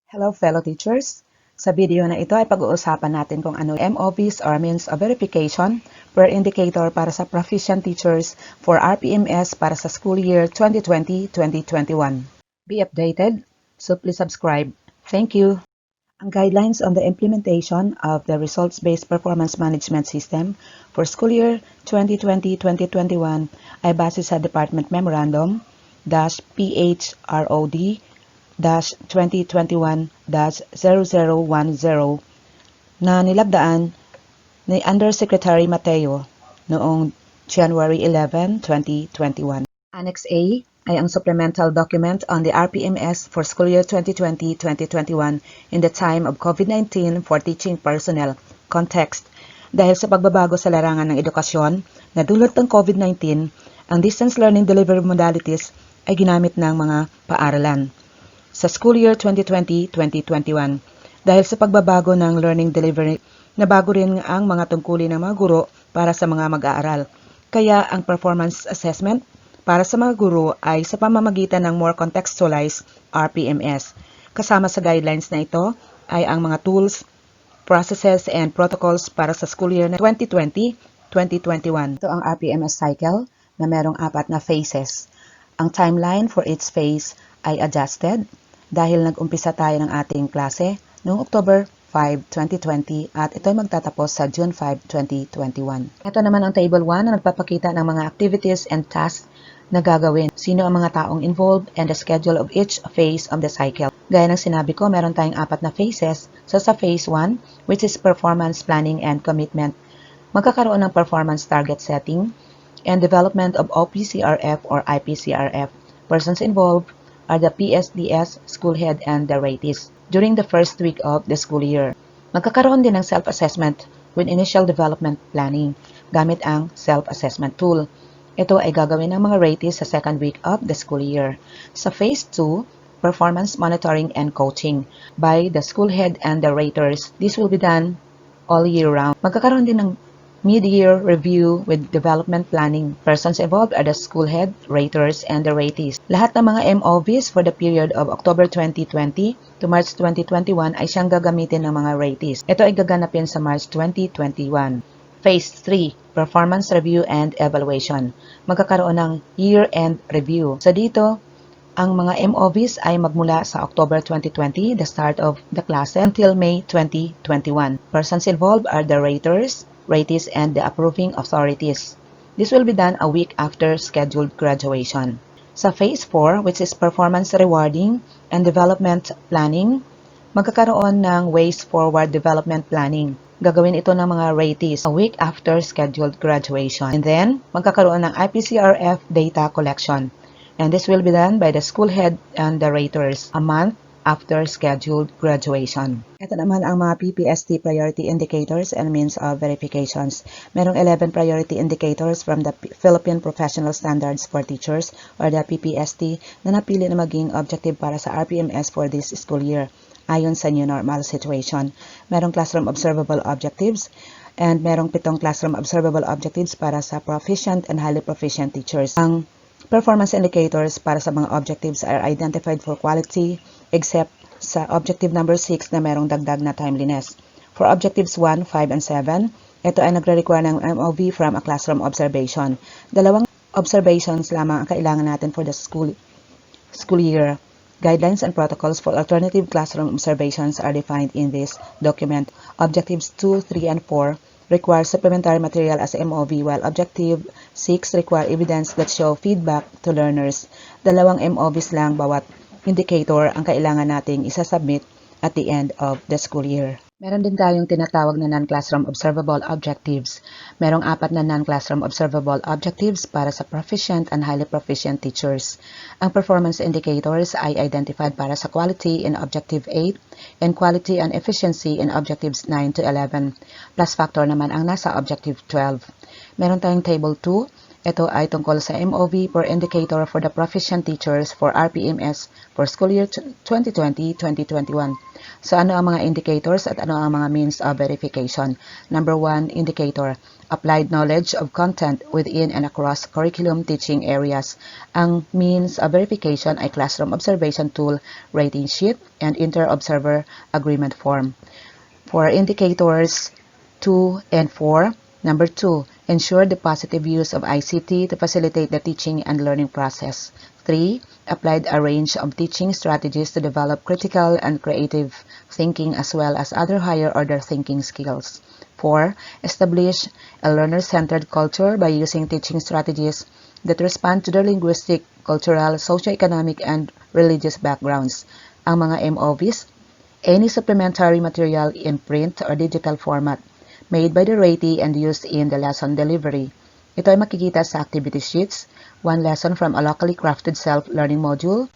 Hello fellow teachers! Sa video na ito ay pag-uusapan natin kung ano MOVs or means of verification per indicator para sa proficient teachers for RPMS para sa school year 2020-2021. Be updated, so please subscribe. Thank you! Ang guidelines on the implementation of the results-based performance management system for school year 2020-2021 ay base sa Department Memorandum PHROD 2021-0010 na nilagdaan ni Undersecretary Mateo noong January 11, 2021. Annex A ay ang supplemental document on the RPMS for school year 2020-2021 in the time of COVID-19 for teaching personnel. Context: dahil sa pagbabago sa larangan ng edukasyon na dulot ng COVID-19, ang distance learning delivery modalities ay ginamit ng mga paaralan sa school year 2020-2021. Dahil sa pagbabago ng learning delivery, nabago rin ang mga tungkulin ng mga guro para sa mga mag-aaral. Kaya ang performance assessment para sa mga guro ay sa pamamagitan ng more contextualized RPMS. Kasama sa guidelines na ito ay ang mga tools, processes, and protocols para sa school year 2020-2021. Ito ang RPMS cycle na merong 4 na phases. Ang timeline for each phase ay adjusted dahil nag-umpisa tayo ng ating klase noong October 5, 2020 at ito'y magtatapos sa June 5, 2021. Ito naman ang Table 1 na nagpapakita ng mga activities and tasks na gagawin, sino ang mga taong involved, and the schedule of each phase of the cycle. Gaya ng sinabi ko, meron tayong 4 na phases. So sa phase 1, which is performance planning and commitment, magkakaroon ng performance target setting and development of OPCRF or IPCRF. Persons involved are the PSDS, school head, and the ratees during the first week of the school year. Magkakaroon din ng self-assessment with initial development planning gamit ang self-assessment tool. Ito ay gagawin ng mga ratees sa second week of the school year. Sa phase 2, performance monitoring and coaching by the school head and the raters. This will be done all year round. Magkakaroon din ng mid-year review with development planning. Persons involved are the school head, raters, and the ratees. Lahat ng mga MOVs for the period of October 2020 to March 2021 ay siyang gagamitin ng mga ratees. Ito ay gaganapin sa March 2021. Phase 3, Performance Review and Evaluation. Magkakaroon ng year-end review. So dito, ang mga MOVs ay magmula sa October 2020, the start of the class, until May 2021. Persons involved are the raters, ratees, and the approving authorities. This will be done a week after scheduled graduation. Sa Phase 4, which is Performance Rewarding and Development Planning, magkakaroon ng Ways Forward Development Planning. Gagawin ito ng mga ratees a week after scheduled graduation. And then, magkakaroon ng IPCRF data collection. And this will be done by the school head and the raters a month after scheduled graduation. Ito naman ang mga PPST priority indicators and means of verifications. Merong 11 priority indicators from the Philippine Professional Standards for Teachers or the PPST na napili na maging objective para sa RPMS for this school year ayon sa new normal situation. Merong classroom observable objectives and merong 7 classroom observable objectives para sa proficient and highly proficient teachers. Ang performance indicators para sa mga objectives are identified for quality except sa objective number 6 na merong dagdag na timeliness. For objectives 1, 5, and 7, ito ay nagre-require ng MOV from a classroom observation. 2 observations lamang ang kailangan natin for the school year. Guidelines and protocols for alternative classroom observations are defined in this document. Objectives 2, 3, and 4 require supplementary material as MOV, while Objective 6 require evidence that show feedback to learners. 2 MOVs lang bawat indicator ang kailangan nating isasubmit at the end of the school year. Meron din tayong tinatawag na non-classroom observable objectives. Merong 4 na non-classroom observable objectives para sa proficient and highly proficient teachers. Ang performance indicators ay identified para sa quality in Objective 8 and quality and efficiency in Objectives 9 to 11. Plus factor naman ang nasa Objective 12. Meron tayong Table 2. Ito ay tungkol sa MOV per indicator for the proficient teachers for RPMS for school year 2020-2021. So ano ang mga indicators at ano ang mga means of verification? Number 1, indicator, applied knowledge of content within and across curriculum teaching areas. Ang means of verification ay classroom observation tool, rating sheet, and inter-observer agreement form. For indicators 2 and 4, number 2, ensure the positive use of ICT to facilitate the teaching and learning process. 3, applied a range of teaching strategies to develop critical and creative thinking as well as other higher order thinking skills. 4, establish a learner-centered culture by using teaching strategies that respond to their linguistic, cultural, socioeconomic, and religious backgrounds. Ang mga MOVs, any supplementary material in print or digital format made by the ratee and used in the lesson delivery. Ito ay makikita sa activity sheets, one lesson from a locally crafted self-learning module,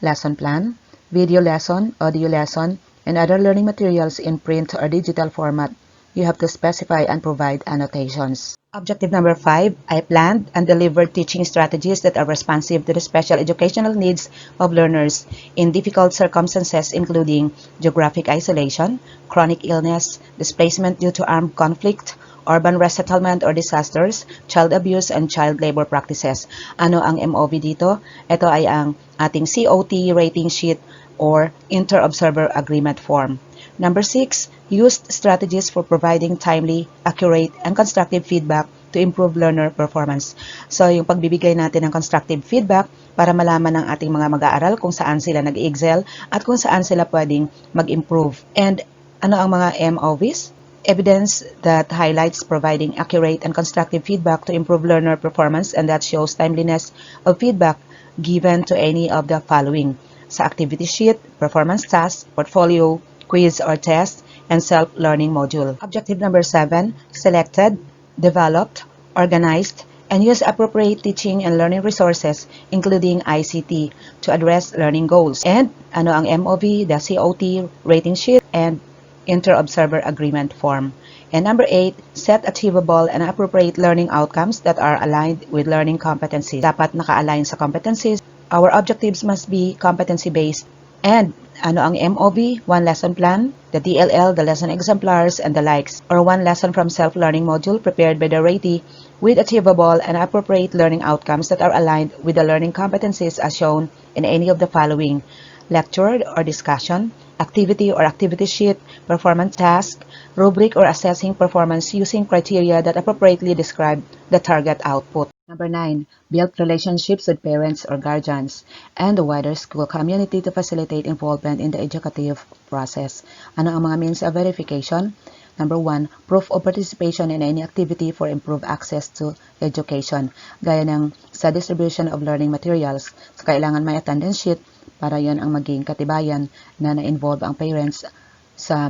lesson plan, video lesson, audio lesson, and other learning materials in print or digital format. You have to specify and provide annotations. Objective number 5, I planned and delivered teaching strategies that are responsive to the special educational needs of learners in difficult circumstances including geographic isolation, chronic illness, displacement due to armed conflict, urban resettlement or disasters, child abuse, and child labor practices. Ano ang MOV dito? Ito ay ang ating COT rating sheet or Inter-Observer Agreement Form. Number 6, used strategies for providing timely, accurate, and constructive feedback to improve learner performance. So, yung pagbibigay natin ng constructive feedback para malaman ng ating mga mag-aaral kung saan sila nag-excel at kung saan sila pwedeng mag-improve. And ano ang mga MOVs? Evidence that highlights providing accurate and constructive feedback to improve learner performance and that shows timeliness of feedback given to any of the following. Sa activity sheet, performance task, portfolio, quiz or test, and self-learning module. Objective number 7, selected, developed, organized, and use appropriate teaching and learning resources, including ICT, to address learning goals. And ano ang MOV, the COT rating sheet, and Inter-Observer Agreement Form. And number 8, set achievable and appropriate learning outcomes that are aligned with learning competencies. Dapat naka-align sa competencies. Our objectives must be competency-based. And ano ang MOV? One lesson plan, the DLL, the lesson exemplars, and the likes, or one lesson from self-learning module prepared by the ratee with achievable and appropriate learning outcomes that are aligned with the learning competencies as shown in any of the following: lecture or discussion, activity or activity sheet, performance task, rubric or assessing performance using criteria that appropriately describe the target output. Number 9, build relationships with parents or guardians and the wider school community to facilitate involvement in the educative process. Ano ang mga means of verification? Number 1, proof of participation in any activity for improved access to education. Gaya ng sa distribution of learning materials, so kailangan may attendance sheet para yon ang maging katibayan na na-involve ang parents sa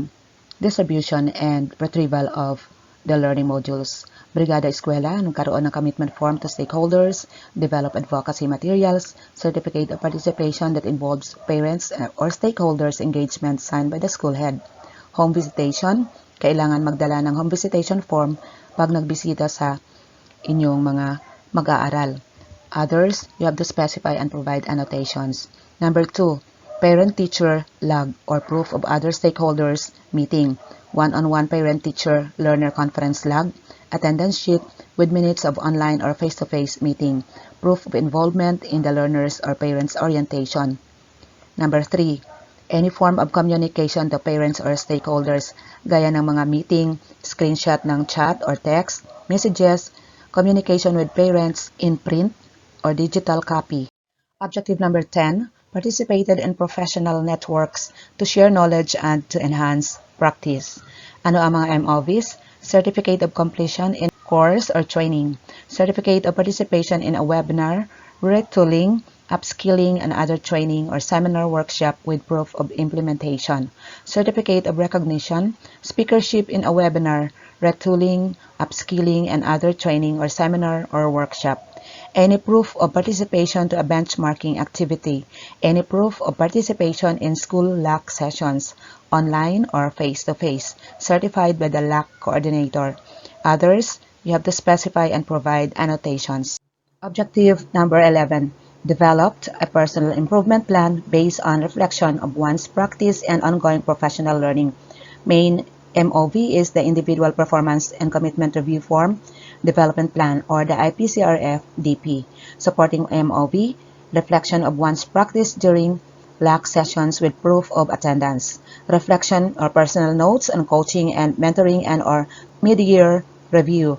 distribution and retrieval of the learning modules. Brigada Eskwela, nagkaroon ng commitment form to stakeholders, develop advocacy materials, certificate of participation that involves parents or stakeholders engagement signed by the school head. Home visitation, kailangan magdala ng home visitation form pag nagbisita sa inyong mga mag-aaral. Others, you have to specify and provide annotations. Number 2, parent-teacher log or proof of other stakeholders meeting. One-on-one parent-teacher learner conference log, attendance sheet with minutes of online or face-to-face meeting, proof of involvement in the learners or parents' orientation. Number 3, any form of communication to parents or stakeholders, gaya ng mga meeting, screenshot ng chat or text, messages, communication with parents in print or digital copy. Objective number 10, participated in professional networks to share knowledge and to enhance practice. Ano ang mga MOVs? Certificate of completion in course or training, certificate of participation in a webinar, retooling, upskilling, and other training or seminar workshop with proof of implementation, certificate of recognition, speakership in a webinar, retooling, upskilling, and other training or seminar or workshop. Any proof of participation to a benchmarking activity, any proof of participation in school LAC sessions, online or face-to-face, certified by the LAC coordinator. Others, you have to specify and provide annotations. Objective number 11, developed a personal improvement plan based on reflection of one's practice and ongoing professional learning. Main MOV is the Individual Performance and Commitment Review Form Development Plan, or the IPCRF-DP, supporting MOV, reflection of one's practice during LAC sessions with proof of attendance, reflection or personal notes on coaching and mentoring and or mid-year review,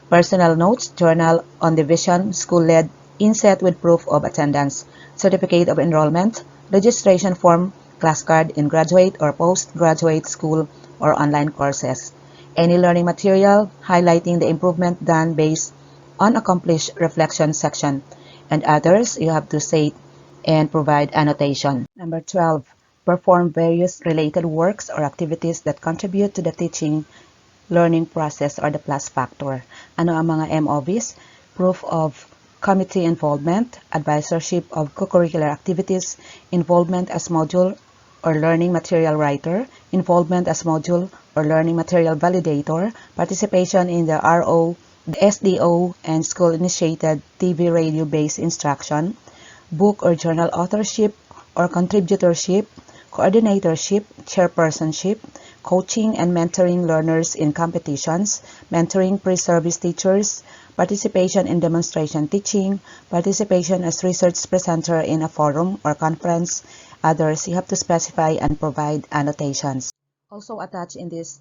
personal notes, journal on the vision, school-led inset with proof of attendance, certificate of enrollment, registration form, class card in graduate or postgraduate school or online courses. Any learning material highlighting the improvement done based on accomplished reflection section, and others you have to say and provide annotation. Number 12, perform various related works or activities that contribute to the teaching learning process or the plus factor. Ano ang mga MOVs? Proof of committee involvement, advisorship of co-curricular activities, involvement as module or learning material writer, involvement as module or learning material validator, participation in the RO, the SDO, and school-initiated TV radio-based instruction, book or journal authorship or contributorship, coordinatorship, chairpersonship, coaching and mentoring learners in competitions, mentoring pre-service teachers, participation in demonstration teaching, participation as research presenter in a forum or conference. Others, you have to specify and provide annotations. Also attached in this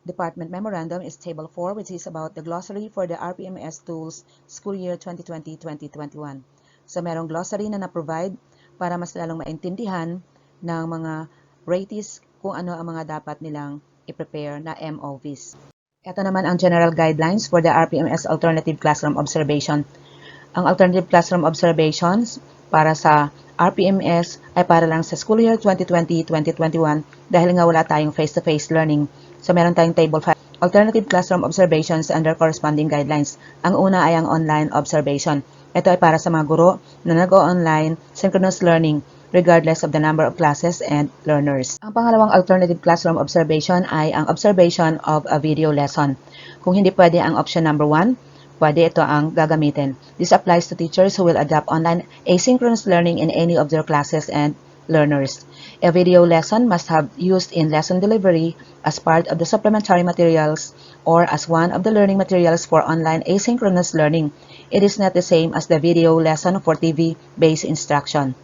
department memorandum is Table 4, which is about the glossary for the RPMS tools school year 2020-2021. So merong glossary na na-provide para mas lalong maintindihan ng mga ratees kung ano ang mga dapat nilang i-prepare na MOVs. Ito naman ang general guidelines for the RPMS Alternative Classroom Observation. Ang Alternative Classroom Observations para sa RPMS ay para lang sa school year 2020-2021 dahil nga wala tayong face-to-face learning. So meron tayong Table 5. Alternative Classroom Observations under corresponding guidelines. Ang una ay ang online observation. Ito ay para sa mga guro na nag-o-online synchronous learning regardless of the number of classes and learners. Ang pangalawang alternative classroom observation ay ang observation of a video lesson. Kung hindi pwede ang option number 1, pwede ito ang gagamitin. This applies to teachers who will adapt online asynchronous learning in any of their classes and learners. A video lesson must have used in lesson delivery as part of the supplementary materials or as one of the learning materials for online asynchronous learning. It is not the same as the video lesson for TV-based instruction.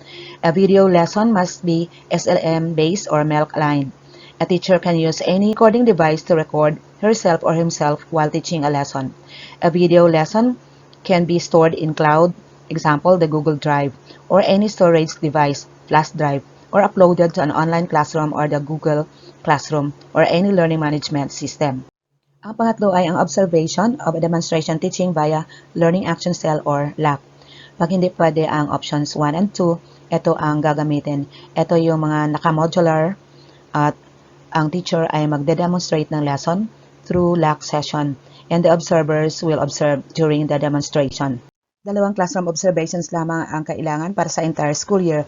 A video lesson must be SLM-based or MELC-aligned. A teacher can use any recording device to record herself or himself while teaching a lesson. A video lesson can be stored in cloud, example, the Google Drive, or any storage device, flash drive, or uploaded to an online classroom or the Google Classroom, or any learning management system. Ang pangatlo ay ang observation of a demonstration teaching via Learning Action Cell or LAC. Pag hindi pwede ang options 1 and 2, ito ang gagamitin. Ito yung mga naka-modular at ang teacher ay magde-demonstrate ng lesson through LAC session and the observers will observe during the demonstration. Dalawang classroom observations lamang ang kailangan para sa entire school year.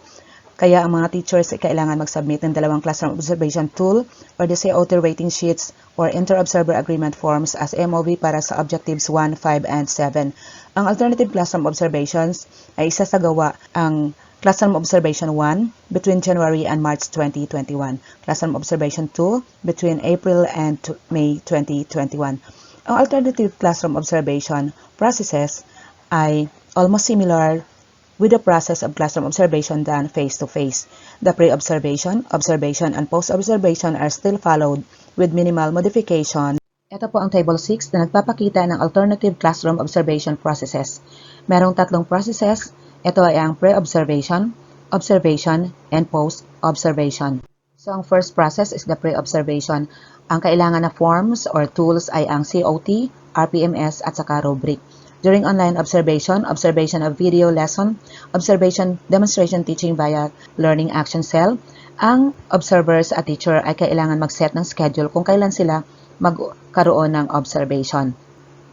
Kaya ang mga teachers ay kailangan mag-submit ng dalawang classroom observation tool or the COT rating sheets or inter-observer agreement forms as MOV para sa objectives 1, 5, and 7. Ang alternative classroom observations ay isasagawa ang Classroom Observation 1 between January and March 2021. Classroom Observation 2 between April and May 2021. Ang alternative classroom observation processes ay almost similar with the process of classroom observation done face-to-face. The pre-observation, observation, and post-observation are still followed with minimal modification. Ito po ang Table 6 na nagpapakita ng alternative classroom observation processes. Merong tatlong processes. Ito ay ang pre-observation, observation, and post-observation. So ang first process is the pre-observation. Ang kailangan na forms or tools ay ang COT, RPMS, at saka rubric. During online observation, observation of video lesson, observation demonstration teaching via Learning Action Cell, ang observers at teacher ay kailangan mag-set ng schedule kung kailan sila magkaroon ng observation.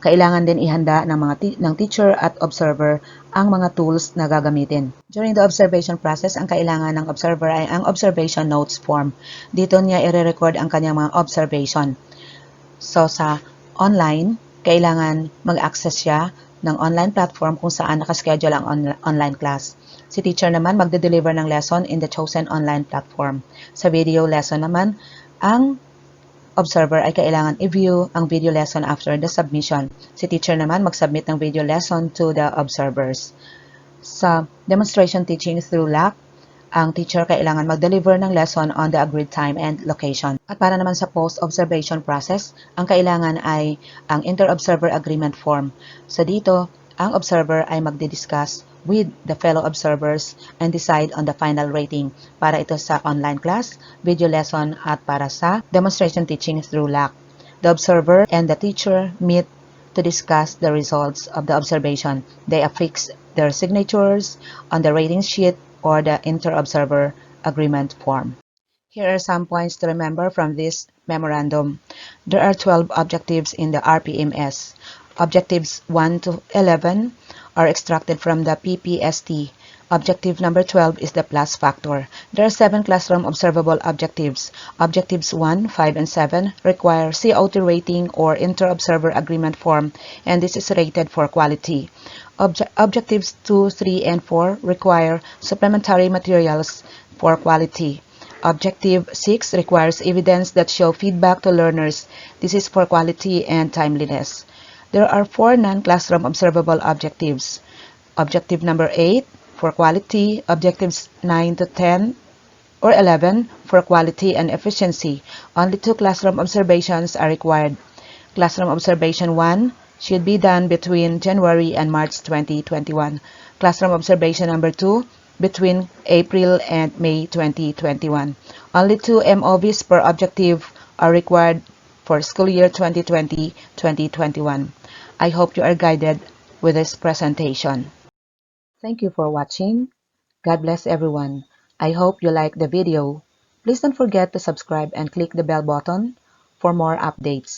Kailangan din ihanda ng teacher at observer ang mga tools na gagamitin. During the observation process, ang kailangan ng observer ay ang observation notes form. Dito niya i-record ang kanyang mga observation. So sa online, kailangan mag-access siya ng online platform kung saan nakaschedule ang online class. Si teacher naman magde-deliver ng lesson in the chosen online platform. Sa video lesson naman, ang observer ay kailangan i-view ang video lesson after the submission. Si teacher naman mag-submit ng video lesson to the observers. Sa demonstration teaching through LAC, ang teacher kailangan mag-deliver ng lesson on the agreed time and location. At para naman sa post-observation process, ang kailangan ay ang inter-observer agreement form. So dito, ang observer ay magdi-discuss with the fellow observers and decide on the final rating para ito sa online class, video lesson at para sa demonstration teaching through LAC. The observer and the teacher meet to discuss the results of the observation. They affix their signatures on the rating sheet or the inter-observer agreement form. Here are some points to remember from this memorandum. There are 12 objectives in the RPMS. Objectives 1 to 11 are extracted from the PPST. Objective number 12 is the plus factor. There are 7 classroom observable objectives. Objectives 1, 5, and 7 require COT rating or inter-observer agreement form, and this is rated for quality. Objectives 2, 3, and 4 require supplementary materials for quality. Objective 6 requires evidence that show feedback to learners. This is for quality and timeliness. There are 4 non-classroom observable objectives. Objective number 8 for quality, objectives 9 to 10 or 11 for quality and efficiency. Only 2 classroom observations are required. Classroom observation 1 should be done between January and March 2021. Classroom observation number 2 between April and May 2021. Only 2 MOVs per objective are required for school year 2020-2021. I hope you are guided with this presentation. Thank you for watching. God bless everyone. I hope you like the video. Please don't forget to subscribe and click the bell button for more updates.